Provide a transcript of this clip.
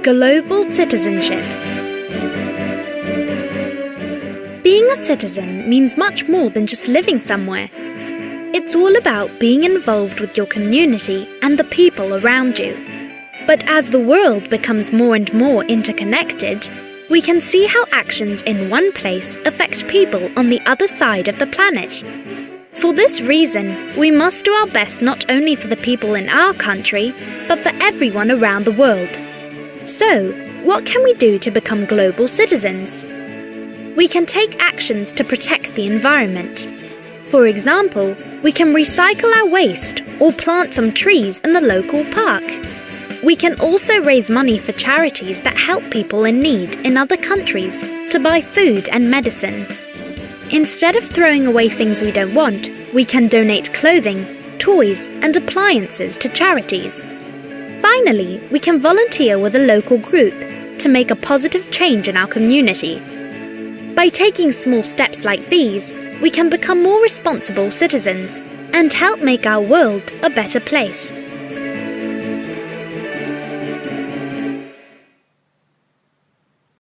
Global citizenship. Being a citizen means much more than just living somewhere. It's all about being involved with your community and the people around you. But as the world becomes more and more interconnected, we can see how actions in one place affect people on the other side of the planet. For this reason, we must do our best not only for the people in our country, but for everyone around the world. So, what can we do to become global citizens? We can take actions to protect the environment. For example, we can recycle our waste or plant some trees in the local park. We can also raise money for charities that help people in need in other countries to buy food and medicine. Instead of throwing away things we don't want, we can donate clothing, toys, and appliances to charities. Finally, we can volunteer with a local group to make a positive change in our community. By taking small steps like these, we can become more responsible citizens and help make our world a better place.